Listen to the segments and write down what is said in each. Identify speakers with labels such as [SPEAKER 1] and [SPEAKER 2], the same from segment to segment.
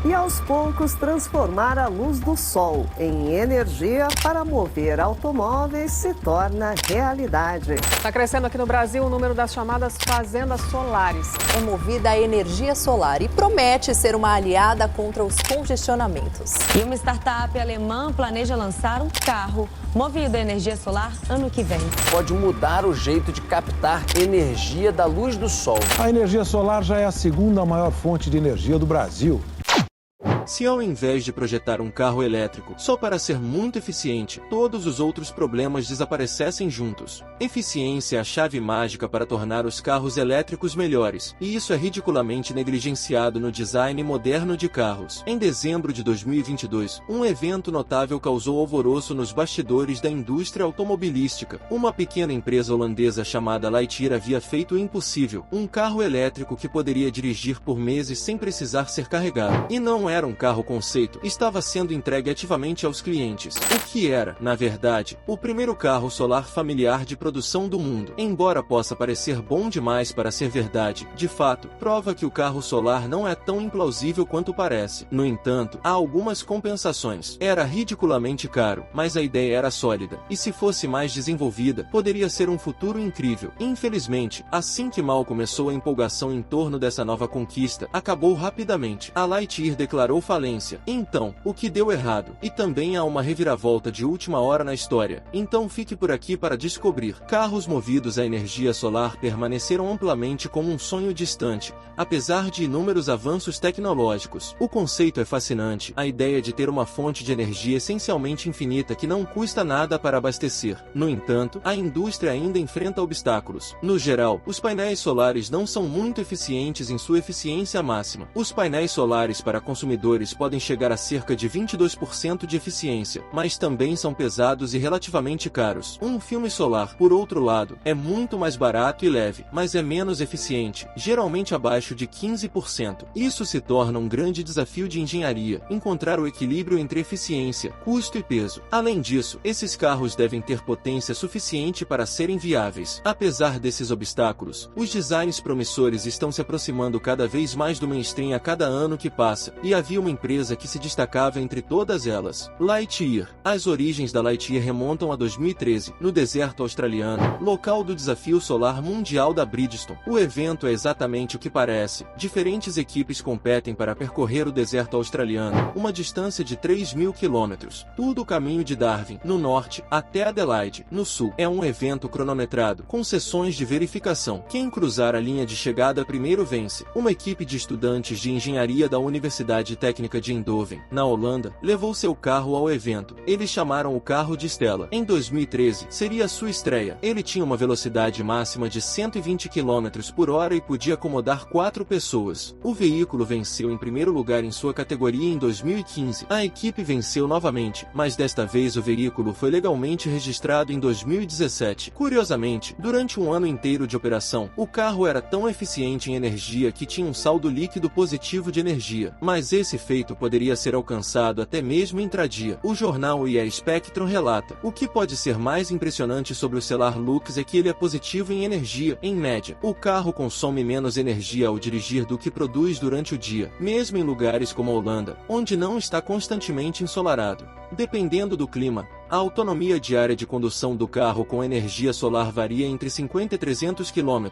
[SPEAKER 1] e aos poucos transformar a luz do sol em energia para mover automóveis se torna realidade.
[SPEAKER 2] Está crescendo aqui no Brasil o número das chamadas fazendas solares.
[SPEAKER 3] É movida a energia solar e promete ser uma aliada contra os congestionamentos.
[SPEAKER 4] E uma startup alemã planeja lançar um carro movido a energia solar ano que vem.
[SPEAKER 5] Pode mudar o jeito de captar energia da luz do sol.
[SPEAKER 6] A energia solar já é a segunda maior fonte de energia do Brasil.
[SPEAKER 7] Se ao invés de projetar um carro elétrico só para ser muito eficiente, todos os outros problemas desaparecessem juntos. Eficiência é a chave mágica para tornar os carros elétricos melhores, e isso é ridiculamente negligenciado no design moderno de carros. Em dezembro de 2022, um evento notável causou alvoroço nos bastidores da indústria automobilística. Uma pequena empresa holandesa chamada Lightyear havia feito o impossível, um carro elétrico que poderia dirigir por meses sem precisar ser carregado. E não era um carro conceito, estava sendo entregue ativamente aos clientes. O que era, na verdade, o primeiro carro solar familiar de produção do mundo. Embora possa parecer bom demais para ser verdade, de fato, prova que o carro solar não é tão implausível quanto parece. No entanto, há algumas compensações. Era ridiculamente caro, mas a ideia era sólida, e se fosse mais desenvolvida, poderia ser um futuro incrível. Infelizmente, assim que mal começou a empolgação em torno dessa nova conquista, acabou rapidamente. A Lightyear declarou falência. Então, o que deu errado? E também há uma reviravolta de última hora na história. Então fique por aqui para descobrir. Carros movidos a energia solar permaneceram amplamente como um sonho distante, apesar de inúmeros avanços tecnológicos. O conceito é fascinante, a ideia de ter uma fonte de energia essencialmente infinita que não custa nada para abastecer. No entanto, a indústria ainda enfrenta obstáculos. No geral, os painéis solares não são muito eficientes em sua eficiência máxima. Os painéis solares para consumidores podem chegar a cerca de 22% de eficiência, mas também são pesados e relativamente caros. Um filme solar, por outro lado, é muito mais barato e leve, mas é menos eficiente, geralmente abaixo de 15%. Isso se torna um grande desafio de engenharia, encontrar o equilíbrio entre eficiência, custo e peso. Além disso, esses carros devem ter potência suficiente para serem viáveis. Apesar desses obstáculos, os designs promissores estão se aproximando cada vez mais do mainstream a cada ano que passa, e havia uma empresa que se destacava entre todas elas: Lightyear. As origens da Lightyear remontam a 2013, no deserto australiano, local do Desafio Solar Mundial da Bridgestone. O evento é exatamente o que parece. Diferentes equipes competem para percorrer o deserto australiano, uma distância de 3.000 quilômetros, tudo o caminho de Darwin, no norte, até Adelaide, no sul. É um evento cronometrado, com sessões de verificação. Quem cruzar a linha de chegada primeiro vence. Uma equipe de estudantes de engenharia da Universidade Técnica de Eindhoven, na Holanda, levou seu carro ao evento. Eles chamaram o carro de Stella. Em 2013, seria sua estreia. Ele tinha uma velocidade máxima de 120 km por hora e podia acomodar 4 pessoas. O veículo venceu em primeiro lugar em sua categoria em 2015. A equipe venceu novamente, mas desta vez o veículo foi legalmente registrado em 2017. Curiosamente, durante um ano inteiro de operação, o carro era tão eficiente em energia que tinha um saldo líquido positivo de energia, mas esse feito poderia ser alcançado até mesmo intradia. O jornal IA Spectrum relata: o que pode ser mais impressionante sobre o Stellar Lux é que ele é positivo em energia, em média. O carro consome menos energia ao dirigir do que produz durante o dia, mesmo em lugares como a Holanda, onde não está constantemente ensolarado. Dependendo do clima, a autonomia diária de condução do carro com energia solar varia entre 50 e 300 km,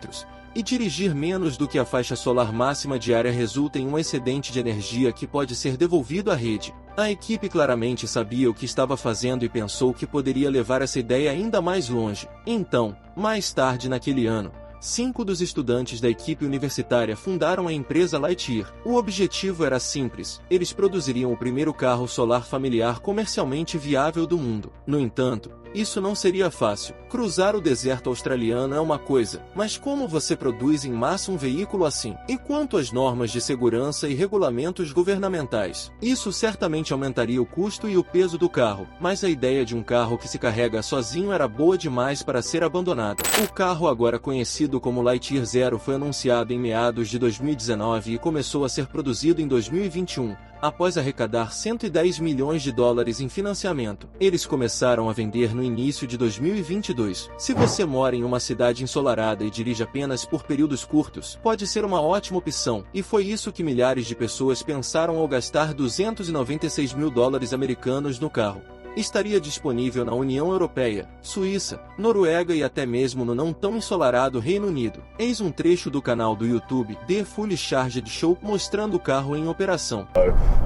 [SPEAKER 7] e dirigir menos do que a faixa solar máxima diária resulta em um excedente de energia que pode ser devolvido à rede. A equipe claramente sabia o que estava fazendo e pensou que poderia levar essa ideia ainda mais longe. Então, mais tarde naquele ano, 5 dos estudantes da equipe universitária fundaram a empresa Lightyear. O objetivo era simples: eles produziriam o primeiro carro solar familiar comercialmente viável do mundo. No entanto, isso não seria fácil. Cruzar o deserto australiano é uma coisa, mas como você produz em massa um veículo assim? E quanto às normas de segurança e regulamentos governamentais? Isso certamente aumentaria o custo e o peso do carro, mas a ideia de um carro que se carrega sozinho era boa demais para ser abandonada. O carro, agora conhecido como Lightyear Zero, foi anunciado em meados de 2019 e começou a ser produzido em 2021. após arrecadar 110 milhões de dólares em financiamento. Eles começaram a vender no início de 2022. Se você mora em uma cidade ensolarada e dirige apenas por períodos curtos, pode ser uma ótima opção, e foi isso que milhares de pessoas pensaram ao gastar 296 mil dólares americanos no carro. Estaria disponível na União Europeia, Suíça, Noruega e até mesmo no não tão ensolarado Reino Unido. Eis um trecho do canal do YouTube The Fully Charged Show mostrando o carro em operação.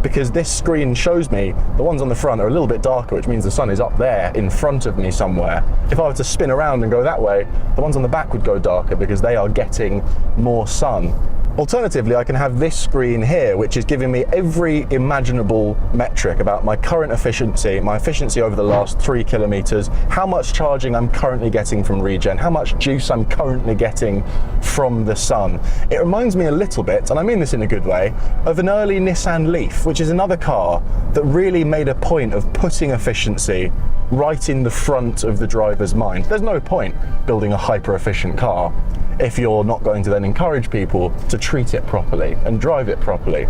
[SPEAKER 8] Because this screen shows me the ones on the front are a little bit darker, which means the sun is up there in front of me somewhere. If I were to spin around and go that way, the ones on the back would go darker because they are getting more sun. Alternatively, I can have this screen here, which is giving me every imaginable metric about my current efficiency, my efficiency over the last 3 kilometers, how much charging I'm currently getting from regen, how much juice I'm currently getting from the sun. It reminds me a little bit, and I mean this in a good way, of an early Nissan Leaf, which is another car that really made a point of putting efficiency right in the front of the driver's mind. There's no point building a hyper-efficient car if you're not going to then encourage people to treat it properly and drive it properly.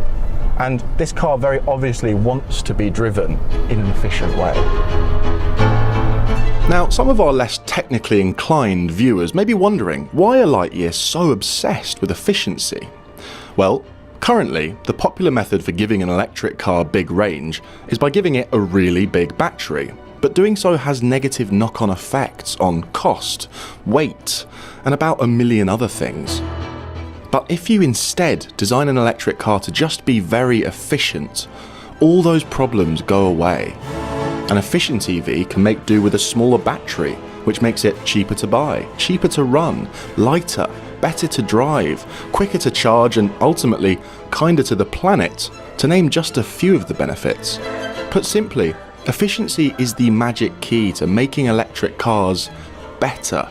[SPEAKER 8] And this car very obviously wants to be driven in an efficient way.
[SPEAKER 9] Now, some of our less technically inclined viewers may be wondering, why are Lightyear so obsessed with efficiency? Well, currently, the popular method for giving an electric car big range is by giving it a really big battery. But doing so has negative knock-on effects on cost, weight, and about a million other things. But if you instead design an electric car to just be very efficient, all those problems go away. An efficient EV can make do with a smaller battery, which makes it cheaper to buy, cheaper to run, lighter, better to drive, quicker to charge, and ultimately kinder to the planet, to name just a few of the benefits. Put simply, efficiency is the magic key to making electric cars better,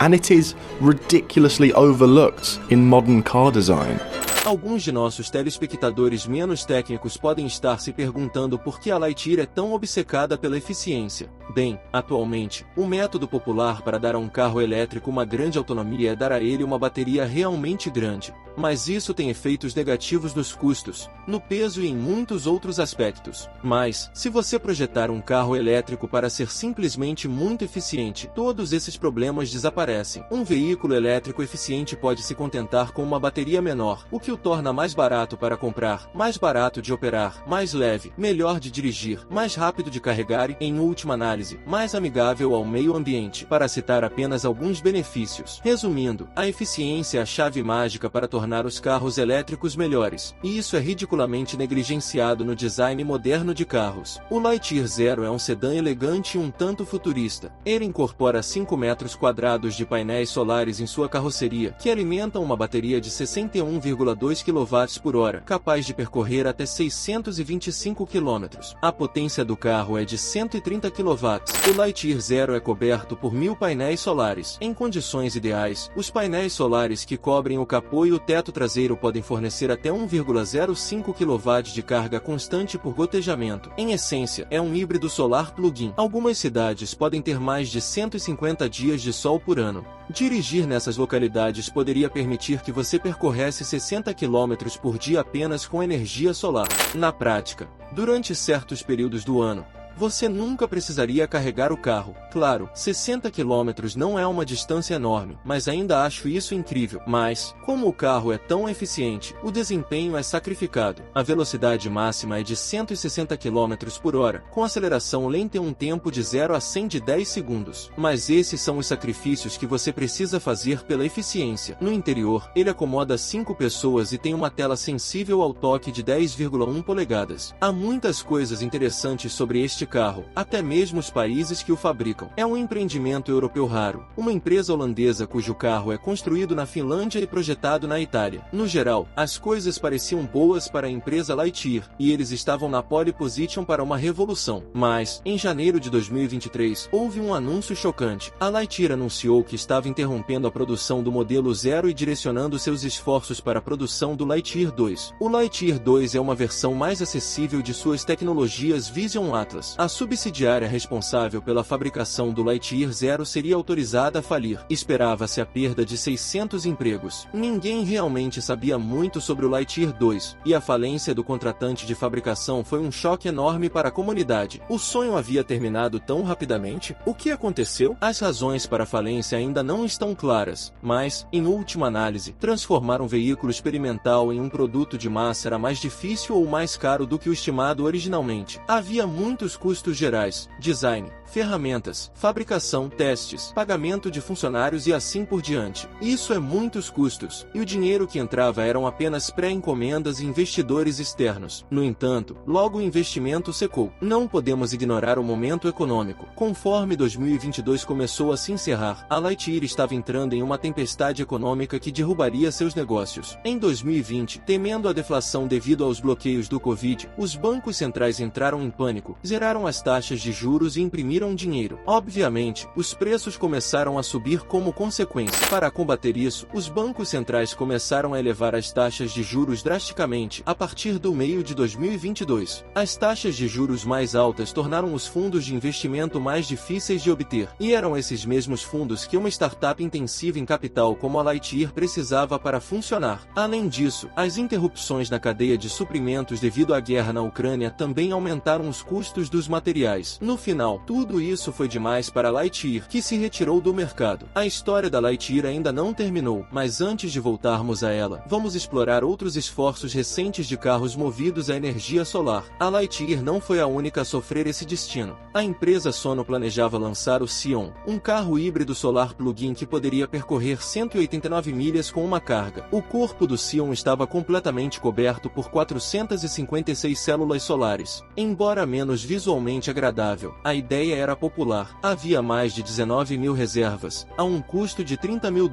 [SPEAKER 9] and it is ridiculously overlooked in modern car design.
[SPEAKER 7] Alguns de nossos telespectadores menos técnicos podem estar se perguntando por que a Lightyear é tão obcecada pela eficiência. Bem, atualmente, o método popular para dar a um carro elétrico uma grande autonomia é dar a ele uma bateria realmente grande. Mas isso tem efeitos negativos nos custos, no peso e em muitos outros aspectos. Mas, se você projetar um carro elétrico para ser simplesmente muito eficiente, todos esses problemas desaparecem. Um veículo elétrico eficiente pode se contentar com uma bateria menor, o que o torna mais barato para comprar, mais barato de operar, mais leve, melhor de dirigir, mais rápido de carregar e, em última análise, mais amigável ao meio ambiente, para citar apenas alguns benefícios. Resumindo, a eficiência é a chave mágica para tornar os carros elétricos melhores, e isso é ridiculamente negligenciado no design moderno de carros. O Lightyear Zero é um sedã elegante e um tanto futurista. Ele incorpora 5 metros quadrados de painéis solares em sua carroceria, que alimentam uma bateria de 61,2 kWh, capaz de percorrer até 625 km. A potência do carro é de 130 kW. O Lightyear Zero é coberto por 1000 painéis solares. Em condições ideais, os painéis solares que cobrem o capô e o teto traseiro podem fornecer até 1,05 kW de carga constante por gotejamento. Em essência, é um híbrido solar plug-in. Algumas cidades podem ter mais de 150 dias de sol por ano. Dirigir nessas localidades poderia permitir que você percorresse 60 km por dia apenas com energia solar. Na prática, durante certos períodos do ano, você nunca precisaria carregar o carro. Claro, 60 km não é uma distância enorme, mas ainda acho isso incrível. Mas, como o carro é tão eficiente, o desempenho é sacrificado. A velocidade máxima é de 160 km por hora, com aceleração lenta e um tempo de 0 a 100 de 10 segundos. Mas esses são os sacrifícios que você precisa fazer pela eficiência. No interior, ele acomoda 5 pessoas e tem uma tela sensível ao toque de 10,1 polegadas. Há muitas coisas interessantes sobre este carro, até mesmo os países que o fabricam. É um empreendimento europeu raro, uma empresa holandesa cujo carro é construído na Finlândia e projetado na Itália. No geral, as coisas pareciam boas para a empresa Lightyear, e eles estavam na pole position para uma revolução. Mas, em janeiro de 2023, houve um anúncio chocante. A Lightyear anunciou que estava interrompendo a produção do modelo Zero e direcionando seus esforços para a produção do Lightyear 2. O Lightyear 2 é uma versão mais acessível de suas tecnologias Vision Atlas. milhões. A subsidiária responsável pela fabricação do Lightyear Zero seria autorizada a falir. Esperava-se a perda de 600 empregos. Ninguém realmente sabia muito sobre o Lightyear 2, e a falência do contratante de fabricação foi um choque enorme para a comunidade. O sonho havia terminado tão rapidamente? O que aconteceu? As razões para a falência ainda não estão claras, mas, em última análise, transformar um veículo experimental em um produto de massa era mais difícil ou mais caro do que o estimado originalmente. Havia muitos custos gerais: design, ferramentas, fabricação, testes, pagamento de funcionários e assim por diante. Isso é muitos custos, e o dinheiro que entrava eram apenas pré-encomendas e investidores externos. No entanto, logo o investimento secou. Não podemos ignorar o momento econômico. Conforme 2022 começou a se encerrar, a Lightyear estava entrando em uma tempestade econômica que derrubaria seus negócios. Em 2020, temendo a deflação devido aos bloqueios do Covid, os bancos centrais entraram em pânico, zeraram as taxas de juros e imprimiram dinheiro. Obviamente, os preços começaram a subir como consequência. Para combater isso, os bancos centrais começaram a elevar as taxas de juros drasticamente a partir do meio de 2022. As taxas de juros mais altas tornaram os fundos de investimento mais difíceis de obter, e eram esses mesmos fundos que uma startup intensiva em capital como a Lightyear precisava para funcionar. Além disso, as interrupções na cadeia de suprimentos devido à guerra na Ucrânia também aumentaram os custos dos materiais. No final, tudo isso foi demais para a Lightyear, que se retirou do mercado. A história da Lightyear ainda não terminou, mas antes de voltarmos a ela, vamos explorar outros esforços recentes de carros movidos a energia solar. A Lightyear não foi a única a sofrer esse destino. A empresa Sono planejava lançar o Sion, um carro híbrido solar plug-in que poderia percorrer 189 milhas com uma carga. O corpo do Sion estava completamente coberto por 456 células solares. Embora menos visualmente agradável, a ideia era popular. Havia mais de 19 mil reservas, a um custo de $30 mil,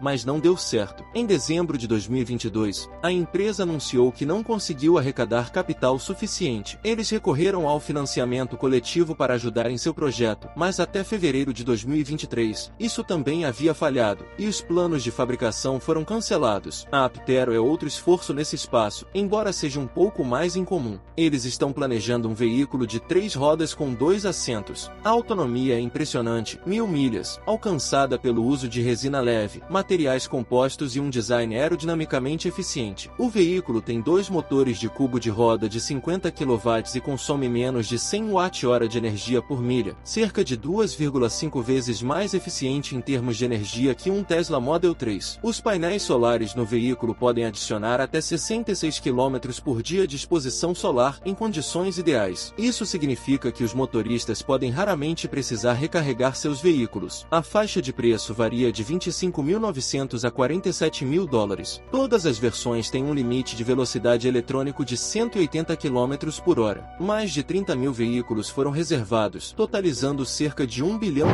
[SPEAKER 7] mas não deu certo. Em dezembro de 2022, a empresa anunciou que não conseguiu arrecadar capital suficiente. Eles recorreram ao financiamento coletivo para ajudar em seu projeto, mas até fevereiro de 2023, isso também havia falhado, e os planos de fabricação foram cancelados. A Aptero é outro esforço nesse espaço, embora seja um pouco mais incomum. Eles estão planejando um veículo de 3 rodas com 2 assentos. A autonomia é impressionante, 1000 milhas, alcançada pelo uso de resina leve, materiais compostos e um design aerodinamicamente eficiente. O veículo tem 2 motores de cubo de roda de 50 kW e consome menos de 100 Wh de energia por milha, cerca de 2,5 vezes mais eficiente em termos de energia que um Tesla Model 3. Os painéis solares no veículo podem adicionar até 66 km por dia de exposição solar em condições ideais. Isso significa que os motoristas podem raramente precisar recarregar seus veículos. A faixa de preço varia de $25.900 a $47 mil. Todas as versões têm um limite de velocidade eletrônico de 180 km por hora. Mais de 30 mil veículos foram reservados, totalizando cerca de $1 bilhão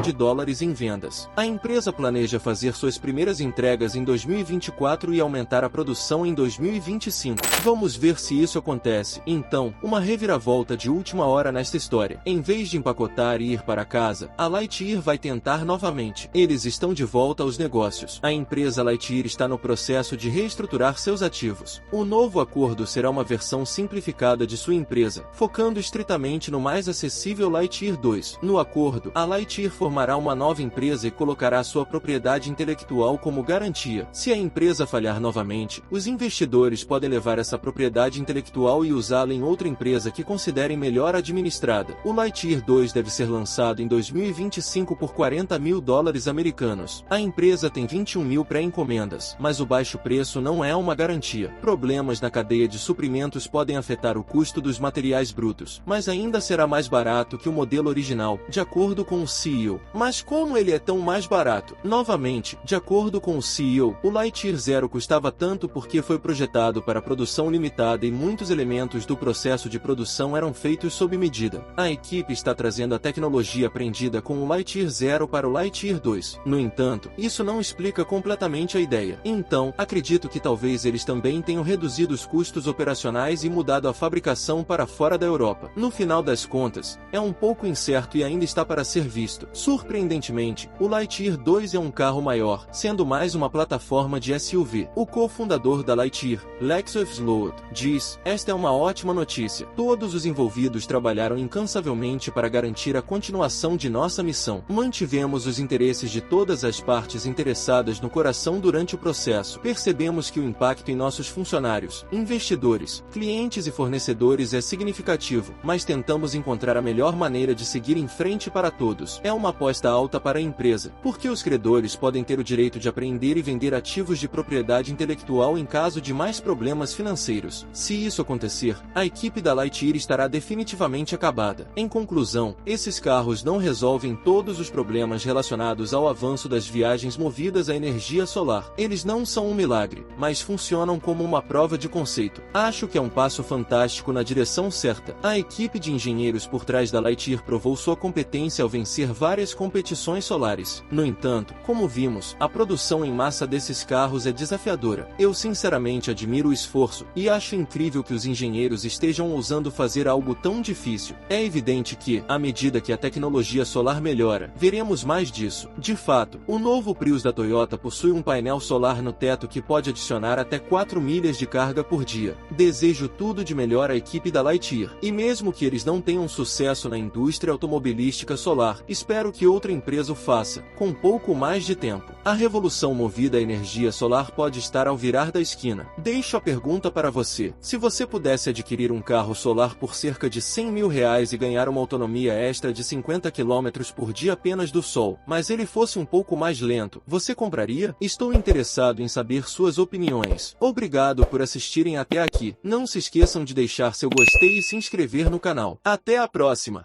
[SPEAKER 7] em vendas. A empresa planeja fazer suas primeiras entregas em 2024 e aumentar a produção em 2025. Vamos ver se isso acontece. Então, uma reviravolta de última hora nesta história. Em vez de empacotar e ir para casa, a Lightyear vai tentar novamente. Eles estão de volta aos negócios. A empresa Lightyear está no processo de reestruturar seus ativos. O novo acordo será uma versão simplificada de sua empresa, focando estritamente no mais acessível Lightyear 2. No acordo, a Lightyear formará uma nova empresa e colocará sua propriedade intelectual como garantia. Se a empresa falhar novamente, os investidores podem levar essa propriedade intelectual e usá-la em outra empresa que considerem melhor administrada. O Lightyear 2 deve ser lançado em 2025 por $40 mil americanos. A empresa tem 21 mil pré-encomendas, mas o baixo preço não é uma garantia. Problemas na cadeia de suprimentos podem afetar o custo dos materiais brutos, mas ainda será mais barato que o modelo original, de acordo com o CEO. Mas como ele é tão mais barato? Novamente, de acordo com o CEO, o Lightyear Zero custava tanto porque foi projetado para produção limitada e muitos elementos do processo de produção eram feitos sob medida. A equipe está trazendo a tecnologia aprendida com o Lightyear Zero para o Lightyear 2. No entanto, isso não explica completamente a ideia. Então, acredito que talvez eles também tenham reduzido os custos operacionais e mudado a fabricação para fora da Europa. No final das contas, é um pouco incerto e ainda está para ser visto. Surpreendentemente, o Lightyear 2 é um carro maior, sendo mais uma plataforma de SUV. O cofundador da Lightyear, Lexus Sloat, diz: "Esta é uma ótima notícia. Todos os envolvidos trabalharam trabalharam incansavelmente para garantir a continuação de nossa missão. Mantivemos os interesses de todas as partes interessadas no coração durante o processo. Percebemos que o impacto em nossos funcionários, investidores, clientes e fornecedores é significativo, mas tentamos encontrar a melhor maneira de seguir em frente para todos. É uma aposta alta para a empresa, porque os credores podem ter o direito de apreender e vender ativos de propriedade intelectual em caso de mais problemas financeiros. Se isso acontecer, a equipe da Lightyear estará definitivamente acabada. Em conclusão, esses carros não resolvem todos os problemas relacionados ao avanço das viagens movidas à energia solar. Eles não são um milagre, mas funcionam como uma prova de conceito. Acho que é um passo fantástico na direção certa. A equipe de engenheiros por trás da Lightyear provou sua competência ao vencer várias competições solares. No entanto, como vimos, a produção em massa desses carros é desafiadora. Eu sinceramente admiro o esforço e acho incrível que os engenheiros estejam ousando fazer algo tão difícil. É evidente que, à medida que a tecnologia solar melhora, veremos mais disso. De fato, o novo Prius da Toyota possui um painel solar no teto que pode adicionar até 4 milhas de carga por dia. Desejo tudo de melhor à equipe da Lightyear. E mesmo que eles não tenham sucesso na indústria automobilística solar, espero que outra empresa o faça, com um pouco mais de tempo. A revolução movida à energia solar pode estar ao virar da esquina. Deixo a pergunta para você. Se você pudesse adquirir um carro solar por cerca de R$100 mil e ganhar uma autonomia extra de 50 km por dia apenas do sol, mas ele fosse um pouco mais lento, você compraria? Estou interessado em saber suas opiniões. Obrigado por assistirem até aqui. Não se esqueçam de deixar seu gostei e se inscrever no canal. Até a próxima!